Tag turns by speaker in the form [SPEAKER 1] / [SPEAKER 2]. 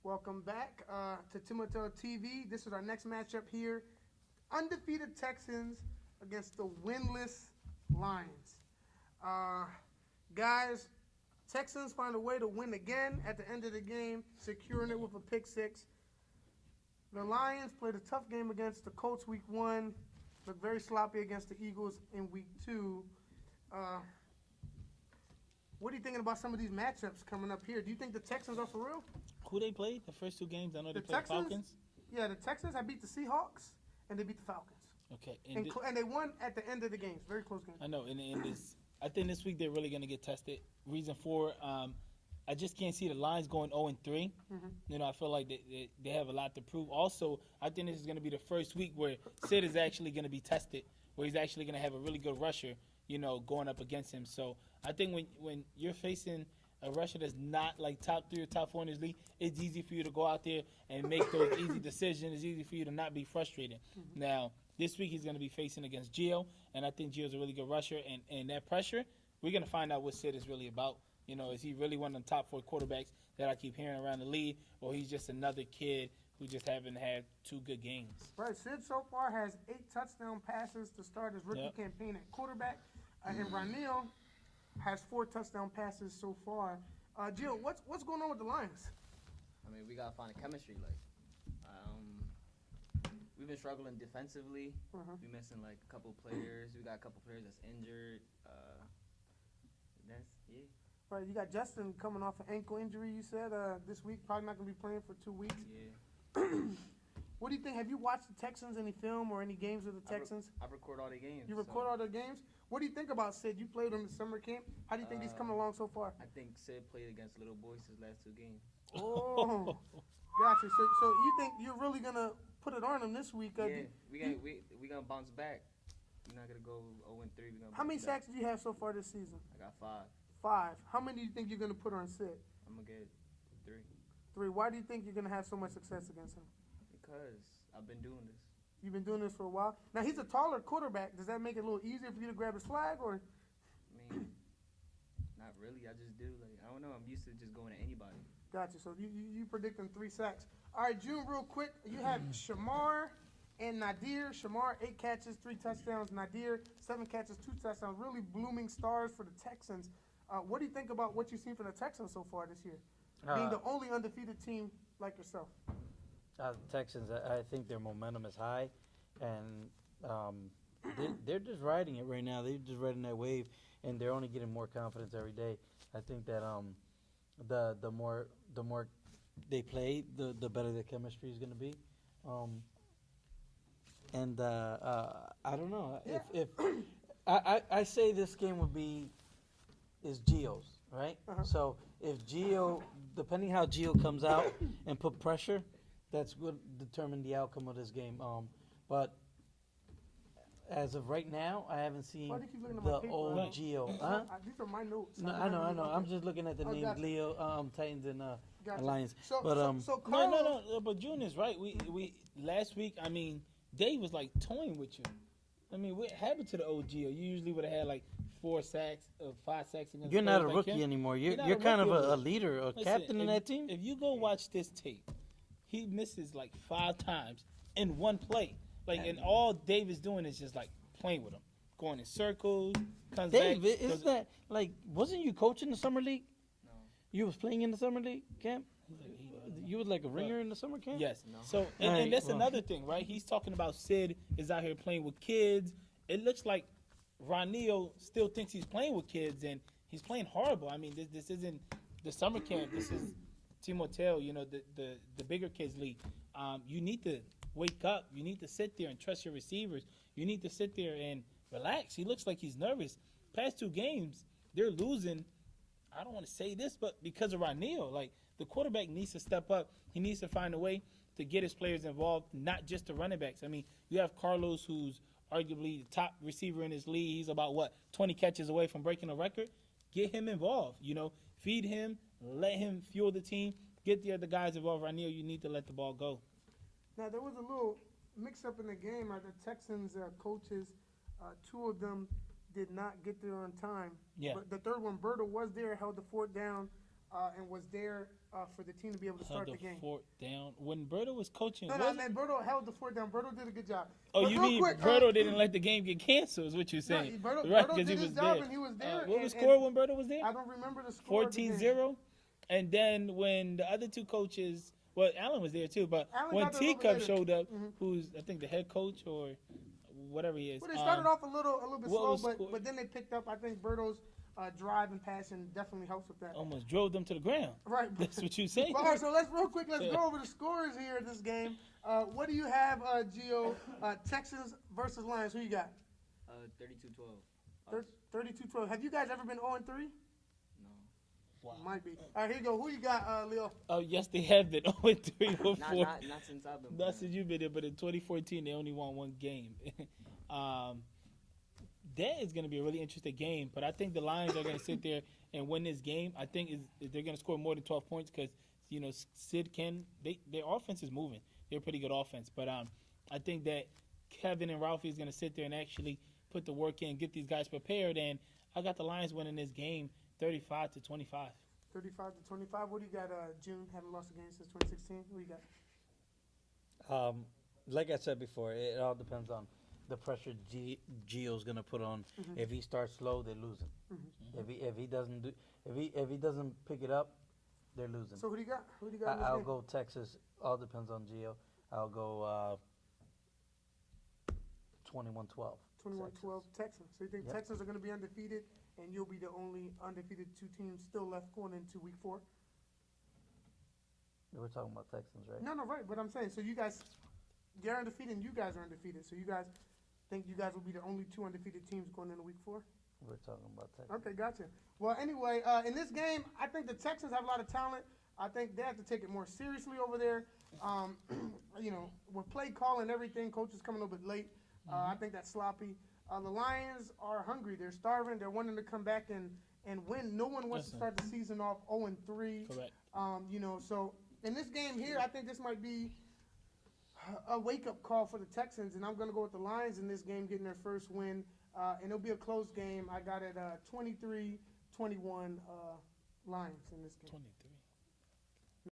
[SPEAKER 1] Welcome back to Timoteo TV. This is our next matchup here. Undefeated Texans against the winless Lions. Uh, Guys, Texans find a way to win again at the end of the game, securing it with a pick six. The Lions played a tough game against the Colts week 1, looked very sloppy against the Eagles in week 2. What are you thinking about some of these matchups coming up here? Do you think the Texans are for real?
[SPEAKER 2] Who they played the first two games? I know they
[SPEAKER 1] The
[SPEAKER 2] played
[SPEAKER 1] Texans?
[SPEAKER 2] Falcons.
[SPEAKER 1] Yeah, the Texans have beat the Seahawks and they beat the Falcons.
[SPEAKER 2] Okay,
[SPEAKER 1] And they won at the end of the games. Very close game.
[SPEAKER 2] I know. And this, I think this week they're really gonna get tested. Reason for, I just can't see the Lions going 0-3.
[SPEAKER 1] Mm-hmm.
[SPEAKER 2] You know, I feel like they have a lot to prove. Also, I think this is gonna be the first week where Sid is actually gonna be tested, where he's actually gonna have a really good rusher. You know, going up against him. So I think when you're facing a rusher that's not like top 3 or top 4 in his league, it's easy for you to go out there and make those easy decisions. It's easy for you to not be frustrated. Mm-hmm. Now, this week he's going to be facing against Gio, and I think Gio's a really good rusher. And that pressure, we're going to find out what Sid is really about. You know, is he really one of the top 4 quarterbacks that I keep hearing around the league, or he's just another kid who just haven't had 2 good games?
[SPEAKER 1] Right, Sid so far has 8 touchdown passes to start his rookie campaign at quarterback. And Ranil has 4 touchdown passes so far. Gio, what's going on with the Lions?
[SPEAKER 3] I mean, we gotta find a chemistry. We've been struggling defensively.
[SPEAKER 1] Uh-huh.
[SPEAKER 3] We're missing like a couple players. We got a couple players that's injured. Yeah.
[SPEAKER 1] Right, you got Justin coming off an ankle injury. You said this week, probably not gonna be playing for 2 weeks.
[SPEAKER 3] Yeah.
[SPEAKER 1] What do you think? Have you watched the Texans, any film or any games of the Texans?
[SPEAKER 3] I record all the games.
[SPEAKER 1] You record all their games? What do you think about Sid? You played him in summer camp. How do you think he's coming along so far?
[SPEAKER 3] I think Sid played against little boys his last 2 games.
[SPEAKER 1] Oh, gotcha. So you think you're really gonna put it on him this week?
[SPEAKER 3] Yeah, we gonna bounce back. We're not gonna go 0-3.
[SPEAKER 1] How many sacks do you have so far this season?
[SPEAKER 3] I got 5.
[SPEAKER 1] 5. How many do you think you're gonna put on Sid?
[SPEAKER 3] I'm gonna get 3.
[SPEAKER 1] 3. Why do you think you're gonna have so much success against him?
[SPEAKER 3] Because I've been doing this.
[SPEAKER 1] You've been doing this for a while. Now he's a taller quarterback. Does that make it a little easier for you to grab his flag, or?
[SPEAKER 3] I mean, not really. I just do. Like, I don't know. I'm used to just going to anybody.
[SPEAKER 1] Gotcha. So you predicting 3 sacks. All right, June, real quick. You have Shamar and Nadir. Shamar, 8 catches, 3 touchdowns. Nadir, 7 catches, 2 touchdowns. Really blooming stars for the Texans. What do you think about what you've seen from the Texans so far this year? Being the only undefeated team like yourself.
[SPEAKER 4] The Texans, I think their momentum is high, and they're just riding it right now. They're just riding that wave, and they're only getting more confidence every day. I think that the more they play, the better the chemistry is going to be. I don't know if I say this game is Gio's, right?
[SPEAKER 1] Uh-huh.
[SPEAKER 4] So if Gio, depending how Gio comes out and put pressure, that's going to determine the outcome of this game. But as of right now, I haven't seen
[SPEAKER 1] Why do you keep looking at
[SPEAKER 4] the
[SPEAKER 1] my paper?
[SPEAKER 4] old
[SPEAKER 1] Right.
[SPEAKER 4] Gio.
[SPEAKER 1] These are my notes.
[SPEAKER 4] No, I know. I'm just looking at the names,
[SPEAKER 1] gotcha.
[SPEAKER 4] Leo, Titans, and
[SPEAKER 1] Gotcha.
[SPEAKER 4] Lions.
[SPEAKER 1] So,
[SPEAKER 4] But
[SPEAKER 1] so Carlos,
[SPEAKER 2] No. But June is right. We last week. I mean, Dave was like toying with you. I mean, what happened to the old Gio? You usually would have had like 4 sacks or 5 sacks against.
[SPEAKER 4] You're not a
[SPEAKER 2] players like
[SPEAKER 4] rookie
[SPEAKER 2] him.
[SPEAKER 4] anymore.
[SPEAKER 2] You're not
[SPEAKER 4] You're
[SPEAKER 2] a
[SPEAKER 4] kind of
[SPEAKER 2] rookie
[SPEAKER 4] a
[SPEAKER 2] anymore.
[SPEAKER 4] leader, a
[SPEAKER 2] Listen,
[SPEAKER 4] captain in that team.
[SPEAKER 2] If you go watch this tape, he misses like 5 times in one play. Like, and all Dave is doing is just like playing with him, going in circles, comes
[SPEAKER 4] Dave,
[SPEAKER 2] back.
[SPEAKER 4] is that like? Wasn't you coaching the summer league?
[SPEAKER 3] No.
[SPEAKER 4] You was playing in the summer league camp. You was like a ringer in the summer camp.
[SPEAKER 2] Yes.
[SPEAKER 3] No.
[SPEAKER 2] So,
[SPEAKER 4] Right,
[SPEAKER 2] and that's
[SPEAKER 4] well.
[SPEAKER 2] another thing, right? He's talking about Sid is out here playing with kids. It looks like Ranil still thinks he's playing with kids, and he's playing horrible. I mean, this isn't the summer camp. This is Timoteo, you know, the bigger kids league. You need to wake up. You need to sit there and trust your receivers. You need to sit there and relax. He looks like he's nervous. Past 2 games, they're losing. I don't want to say this, but because of Ranil, like the quarterback needs to step up. He needs to find a way to get his players involved, not just the running backs. I mean, you have Carlos, who's arguably the top receiver in his league. He's about 20 catches away from breaking a record. Get him involved. You know, feed him, let him fuel the team. Get the other guys involved. Ranil, you need to let the ball go.
[SPEAKER 1] now there was a little mix-up in the game. The Texans coaches, 2 of them did not get there on time.
[SPEAKER 2] Yeah.
[SPEAKER 1] But the third one, Berto, was there, held the fort down. and was there for the team to be able to
[SPEAKER 2] Held
[SPEAKER 1] start the
[SPEAKER 2] the
[SPEAKER 1] game.
[SPEAKER 2] fort down when Berto was coaching.
[SPEAKER 1] No, I meant Berto held the fort down. Berto did a good job.
[SPEAKER 2] Oh,
[SPEAKER 1] But
[SPEAKER 2] you
[SPEAKER 1] real
[SPEAKER 2] mean
[SPEAKER 1] quick,
[SPEAKER 2] Berto didn't let the game get canceled? Is what you're
[SPEAKER 1] No,
[SPEAKER 2] saying?
[SPEAKER 1] Berto,
[SPEAKER 2] Right,
[SPEAKER 1] Berto
[SPEAKER 2] 'cause
[SPEAKER 1] did
[SPEAKER 2] he
[SPEAKER 1] his
[SPEAKER 2] was
[SPEAKER 1] job
[SPEAKER 2] there.
[SPEAKER 1] and he was there.
[SPEAKER 2] What was
[SPEAKER 1] and
[SPEAKER 2] score when Berto was there?
[SPEAKER 1] I don't remember the score. of the game.
[SPEAKER 2] 14-0. And then when the other two coaches, well, Allen was there too, but
[SPEAKER 1] Allen
[SPEAKER 2] when
[SPEAKER 1] got there a little bit
[SPEAKER 2] Teacup
[SPEAKER 1] later.
[SPEAKER 2] showed up,
[SPEAKER 1] Mhm.
[SPEAKER 2] who's I think the head coach or whatever he is.
[SPEAKER 1] Well, they started off a little bit
[SPEAKER 2] what
[SPEAKER 1] slow,
[SPEAKER 2] was score-
[SPEAKER 1] but then they picked up. I think Berto's drive and passing definitely helps with that.
[SPEAKER 2] almost drove them to the ground.
[SPEAKER 1] Right.
[SPEAKER 2] That's what you saying.
[SPEAKER 1] Well, all right, so let's go over the scores here in this game. What do you have, Gio? Texans versus Lions. Who you got?
[SPEAKER 3] 32-12.
[SPEAKER 1] 32-12. Have you guys ever been 0-3?
[SPEAKER 3] No.
[SPEAKER 2] Wow.
[SPEAKER 1] Might be. All right, here you go. Who you got, Leo?
[SPEAKER 2] Oh yes, they have been 0-3 before.
[SPEAKER 3] Not since I've been.
[SPEAKER 2] Not
[SPEAKER 3] playing.
[SPEAKER 2] since you've been there, but in 2014 they only won one game. That is going to be a really interesting game, but I think the Lions are going to sit there and win this game. I think they're going to score more than 12 points because Sid their offense is moving. They're a pretty good offense, but I think that Kevin and Ralphie is going to sit there and actually put the work in, get these guys prepared, and I got the Lions winning this game 35-25.
[SPEAKER 1] 35-25. What do you got, June? Haven't lost a game since 2016. Who you got?
[SPEAKER 4] Like I said before, it all depends on the pressure Gio's gonna put on.
[SPEAKER 1] Mhm.
[SPEAKER 4] If he starts slow, they're losing.
[SPEAKER 1] Mhm.
[SPEAKER 4] If he doesn't pick it up, they're losing.
[SPEAKER 1] So who do you got? Who do you got in this
[SPEAKER 4] I'll
[SPEAKER 1] game?
[SPEAKER 4] go Texas. All depends on Gio. I'll go 21-12.
[SPEAKER 1] 21-12 Texans. So you think
[SPEAKER 4] Yep.
[SPEAKER 1] Texans are going to be undefeated, and you'll be the only undefeated two teams still left going into Week 4?
[SPEAKER 4] We're talking about Texans, right?
[SPEAKER 1] No, right. But I'm saying, so you guys, they're undefeated, and you guys are undefeated. So you guys think you guys will be the only two undefeated teams going into Week 4?
[SPEAKER 4] We're talking about Texans.
[SPEAKER 1] Okay, gotcha. Well, anyway, in this game, I think the Texans have a lot of talent. I think they have to take it more seriously over there. With play call and everything, coaches coming a little bit late. I think that's sloppy. The Lions are hungry. They're starving. They're wanting to come back and win. No one wants to start the season off 0-3.
[SPEAKER 2] Correct.
[SPEAKER 1] So in this game here, I think this might be a wake-up call for the Texans, and I'm going to go with the Lions in this game, getting their first win. And it'll be a close game. I got it 23-21 Lions in this game.